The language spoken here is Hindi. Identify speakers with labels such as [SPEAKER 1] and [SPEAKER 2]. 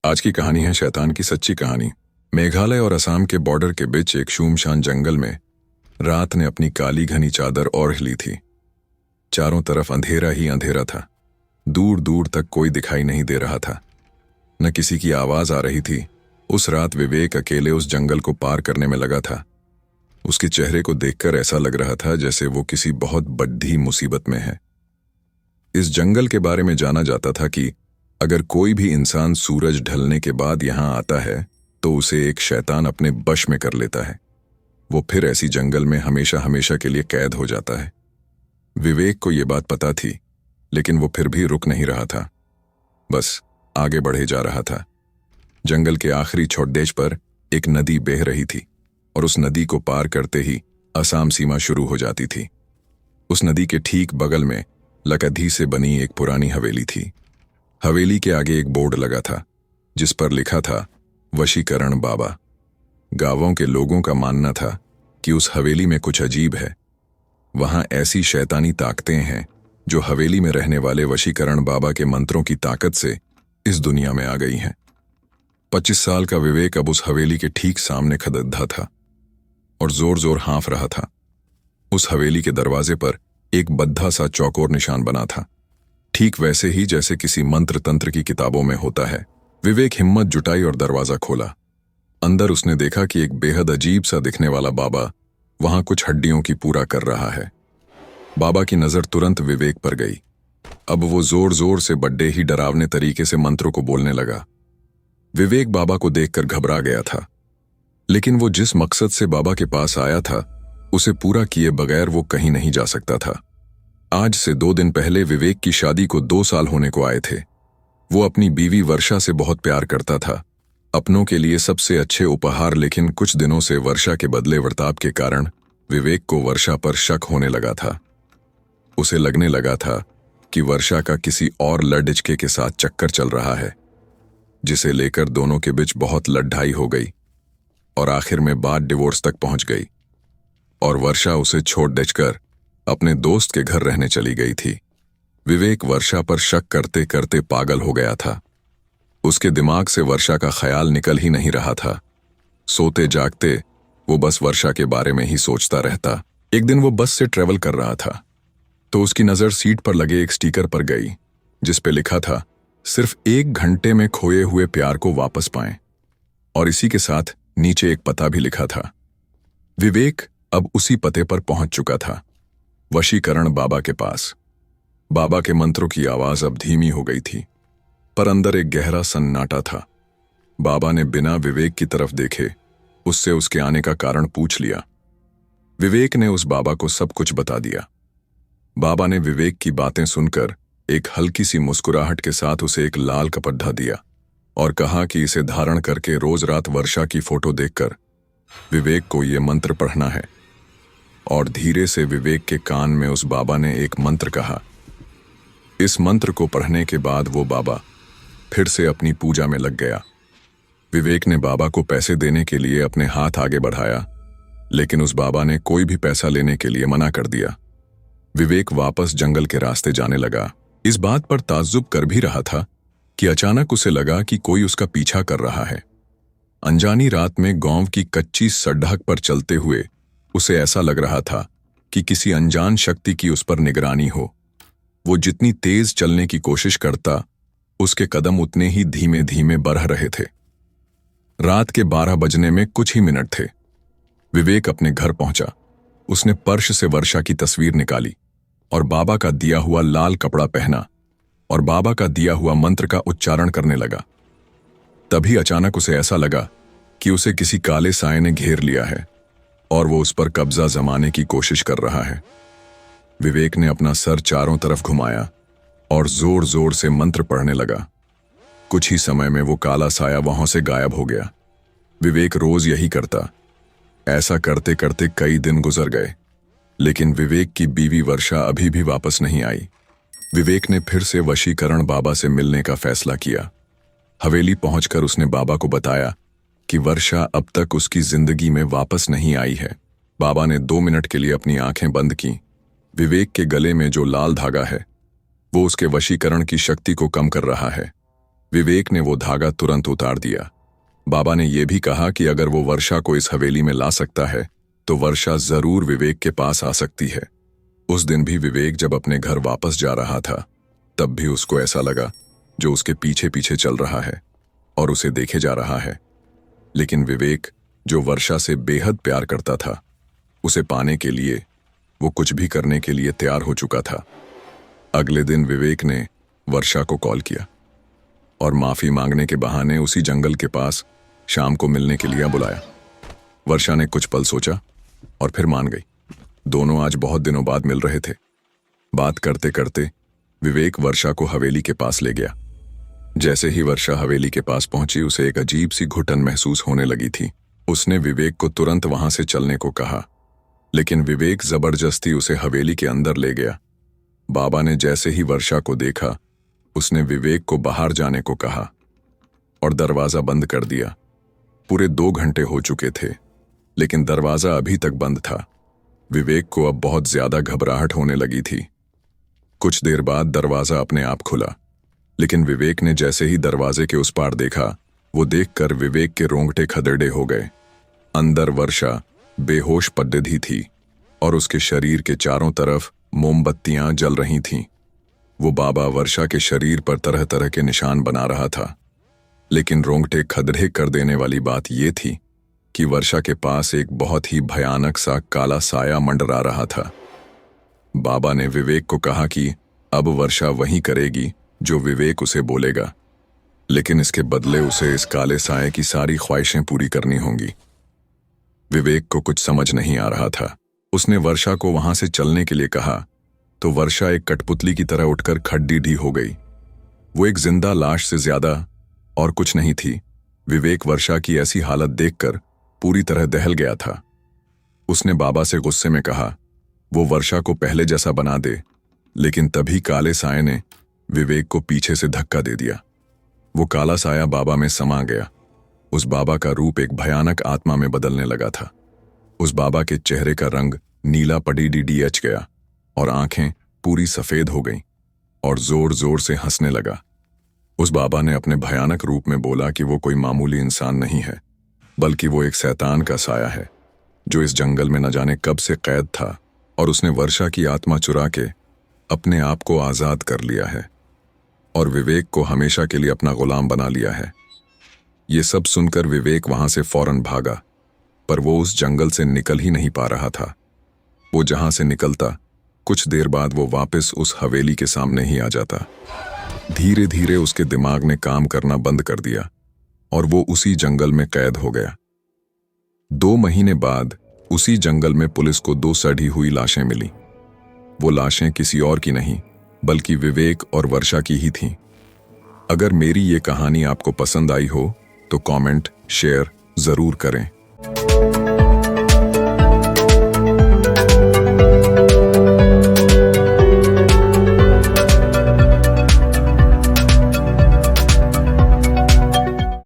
[SPEAKER 1] आज की कहानी है शैतान की सच्ची कहानी। मेघालय और असम के बॉर्डर के बीच एक शुमशान जंगल में रात ने अपनी काली घनी चादर ओढ़ ली थी। चारों तरफ अंधेरा ही अंधेरा था। दूर दूर तक कोई दिखाई नहीं दे रहा था, न किसी की आवाज आ रही थी। उस रात विवेक अकेले उस जंगल को पार करने में लगा था। उसके चेहरे को देखकर ऐसा लग रहा था जैसे वो किसी बहुत बड़ी मुसीबत में है। इस जंगल के बारे में जाना जाता था कि अगर कोई भी इंसान सूरज ढलने के बाद यहां आता है तो उसे एक शैतान अपने बश में कर लेता है। वो फिर ऐसी जंगल में हमेशा हमेशा के लिए कैद हो जाता है। विवेक को यह बात पता थी, लेकिन वो फिर भी रुक नहीं रहा था, बस आगे बढ़े जा रहा था। जंगल के आखिरी छोड़देश पर एक नदी बह रही थी और उस नदी को पार करते ही असम सीमा शुरू हो जाती थी। उस नदी के ठीक बगल में लकड़ी से बनी एक पुरानी हवेली थी। हवेली के आगे एक बोर्ड लगा था जिस पर लिखा था वशीकरण बाबा। गांवों के लोगों का मानना था कि उस हवेली में कुछ अजीब है। वहां ऐसी शैतानी ताकतें हैं जो हवेली में रहने वाले वशीकरण बाबा के मंत्रों की ताकत से इस दुनिया में आ गई हैं। 25 साल का विवेक अब उस हवेली के ठीक सामने खड़ा था और जोर जोर हाँफ रहा था। उस हवेली के दरवाजे पर एक बद्धा सा चौकोर निशान बना था, ठीक वैसे ही जैसे किसी मंत्र तंत्र की किताबों में होता है। विवेक हिम्मत जुटाई और दरवाजा खोला। अंदर उसने देखा कि एक बेहद अजीब सा दिखने वाला बाबा वहां कुछ हड्डियों की पूरा कर रहा है। बाबा की नजर तुरंत विवेक पर गई। अब वो जोर जोर से बड्डे ही डरावने तरीके से मंत्रों को बोलने लगा। विवेक बाबा को देखकर घबरा गया था, लेकिन वो जिस मकसद से बाबा के पास आया था उसे पूरा किए बगैर वो कहीं नहीं जा सकता था। आज से 2 दिन पहले विवेक की शादी को 2 साल होने को आए थे। वो अपनी बीवी वर्षा से बहुत प्यार करता था, अपनों के लिए सबसे अच्छे उपहार। लेकिन कुछ दिनों से वर्षा के बदले वर्ताव के कारण विवेक को वर्षा पर शक होने लगा था। उसे लगने लगा था कि वर्षा का किसी और लड़के के साथ चक्कर चल रहा है, जिसे लेकर दोनों के बीच बहुत लड़ाई हो गई और आखिर में बात डिवोर्स तक पहुंच गई और वर्षा उसे छोड़ देकर अपने दोस्त के घर रहने चली गई थी। विवेक वर्षा पर शक करते करते पागल हो गया था। उसके दिमाग से वर्षा का ख्याल निकल ही नहीं रहा था। सोते जागते वो बस वर्षा के बारे में ही सोचता रहता। एक दिन वो बस से ट्रेवल कर रहा था तो उसकी नजर सीट पर लगे एक स्टिकर पर गई जिस पे लिखा था सिर्फ 1 घंटे में खोए हुए प्यार को वापस पाएं, और इसी के साथ नीचे एक पता भी लिखा था। विवेक अब उसी पते पर पहुंच चुका था, वशीकरण बाबा के पास। बाबा के मंत्रों की आवाज अब धीमी हो गई थी, पर अंदर एक गहरा सन्नाटा था। बाबा ने बिना विवेक की तरफ देखे उससे उसके आने का कारण पूछ लिया। विवेक ने उस बाबा को सब कुछ बता दिया। बाबा ने विवेक की बातें सुनकर एक हल्की सी मुस्कुराहट के साथ उसे एक लाल कपड़ा दिया और कहा कि इसे धारण करके रोज रात वर्षा की फोटो देखकर विवेक को यह मंत्र पढ़ना है। और धीरे से विवेक के कान में उस बाबा ने एक मंत्र कहा। इस मंत्र को पढ़ने के बाद वो बाबा फिर से अपनी पूजा में लग गया। विवेक ने बाबा को पैसे देने के लिए अपने हाथ आगे बढ़ाया, लेकिन उस बाबा ने कोई भी पैसा लेने के लिए मना कर दिया। विवेक वापस जंगल के रास्ते जाने लगा। इस बात पर ताज्जुब कर भी रहा था कि अचानक उसे लगा कि कोई उसका पीछा कर रहा है। अनजानी रात में गांव की कच्ची सड़क पर चलते हुए उसे ऐसा लग रहा था कि किसी अनजान शक्ति की उस पर निगरानी हो। वो जितनी तेज चलने की कोशिश करता, उसके कदम उतने ही धीमे धीमे बढ़ रहे थे। रात के 12 बजने में कुछ ही मिनट थे। विवेक अपने घर पहुंचा। उसने पर्स से वर्षा की तस्वीर निकाली और बाबा का दिया हुआ लाल कपड़ा पहना और बाबा का दिया हुआ मंत्र का उच्चारण करने लगा। तभी अचानक उसे ऐसा लगा कि उसे किसी काले साए ने घेर लिया है और वो उस पर कब्जा जमाने की कोशिश कर रहा है। विवेक ने अपना सर चारों तरफ घुमाया और जोर जोर से मंत्र पढ़ने लगा। कुछ ही समय में वो काला साया वहां से गायब हो गया। विवेक रोज यही करता। ऐसा करते करते कई दिन गुजर गए, लेकिन विवेक की बीवी वर्षा अभी भी वापस नहीं आई। विवेक ने फिर से वशीकरण बाबा से मिलने का फैसला किया। हवेली पहुंचकर उसने बाबा को बताया कि वर्षा अब तक उसकी जिंदगी में वापस नहीं आई है। बाबा ने 2 मिनट के लिए अपनी आंखें बंद की। विवेक के गले में जो लाल धागा है वो उसके वशीकरण की शक्ति को कम कर रहा है। विवेक ने वो धागा तुरंत उतार दिया। बाबा ने यह भी कहा कि अगर वो वर्षा को इस हवेली में ला सकता है तो वर्षा जरूर विवेक के पास आ सकती है। उस दिन भी विवेक जब अपने घर वापस जा रहा था तब भी उसको ऐसा लगा जो उसके पीछे पीछे चल रहा है और उसे देखे जा रहा है। लेकिन विवेक जो वर्षा से बेहद प्यार करता था, उसे पाने के लिए वो कुछ भी करने के लिए तैयार हो चुका था। अगले दिन विवेक ने वर्षा को कॉल किया और माफी मांगने के बहाने उसी जंगल के पास शाम को मिलने के लिए बुलाया। वर्षा ने कुछ पल सोचा और फिर मान गई। दोनों आज बहुत दिनों बाद मिल रहे थे। बात करते करते विवेक वर्षा को हवेली के पास ले गया। जैसे ही वर्षा हवेली के पास पहुंची उसे एक अजीब सी घुटन महसूस होने लगी थी। उसने विवेक को तुरंत वहां से चलने को कहा, लेकिन विवेक जबरदस्ती उसे हवेली के अंदर ले गया। बाबा ने जैसे ही वर्षा को देखा उसने विवेक को बाहर जाने को कहा और दरवाजा बंद कर दिया। पूरे 2 घंटे हो चुके थे लेकिन दरवाजा अभी तक बंद था। विवेक को अब बहुत ज्यादा घबराहट होने लगी थी। कुछ देर बाद दरवाजा अपने आप खुला, लेकिन विवेक ने जैसे ही दरवाजे के उस पार देखा वो देखकर विवेक के रोंगटे खदेड़े हो गए। अंदर वर्षा बेहोश पड्डे थी और उसके शरीर के चारों तरफ मोमबत्तियां जल रही थीं। वो बाबा वर्षा के शरीर पर तरह तरह के निशान बना रहा था, लेकिन रोंगटे खदड़े कर देने वाली बात यह थी कि वर्षा के पास एक बहुत ही भयानक सा काला साया मंडरा रहा था। बाबा ने विवेक को कहा कि अब वर्षा वही करेगी जो विवेक उसे बोलेगा, लेकिन इसके बदले उसे इस काले साए की सारी ख्वाहिशें पूरी करनी होंगी। विवेक को कुछ समझ नहीं आ रहा था। उसने वर्षा को वहां से चलने के लिए कहा तो वर्षा एक कठपुतली की तरह उठकर खड्डी हो गई। वो एक जिंदा लाश से ज्यादा और कुछ नहीं थी। विवेक वर्षा की ऐसी हालत देखकर पूरी तरह दहल गया था। उसने बाबा से गुस्से में कहा वो वर्षा को पहले जैसा बना दे, लेकिन तभी काले साए ने विवेक को पीछे से धक्का दे दिया। वो काला साया बाबा में समा गया। उस बाबा का रूप एक भयानक आत्मा में बदलने लगा था। उस बाबा के चेहरे का रंग नीला पड़ीडीएच गया और आंखें पूरी सफेद हो गईं और जोर जोर से हंसने लगा। उस बाबा ने अपने भयानक रूप में बोला कि वो कोई मामूली इंसान नहीं है, बल्कि वो एक शैतान का साया है जो इस जंगल में न जाने कब से कैद था और उसने वर्षा की आत्मा चुरा के अपने आप को आजाद कर लिया है और विवेक को हमेशा के लिए अपना गुलाम बना लिया है। ये सब सुनकर विवेक वहां से फौरन भागा, पर वो उस जंगल से निकल ही नहीं पा रहा था। वो जहां से निकलता कुछ देर बाद वो वापस उस हवेली के सामने ही आ जाता। धीरे धीरे उसके दिमाग ने काम करना बंद कर दिया और वो उसी जंगल में कैद हो गया। 2 महीने बाद उसी जंगल में पुलिस को 2 सड़ी हुई लाशें मिली। वो लाशें किसी और की नहीं बल्कि विवेक और वर्षा की ही थीं। अगर मेरी ये कहानी आपको पसंद आई हो तो कमेंट शेयर जरूर करें।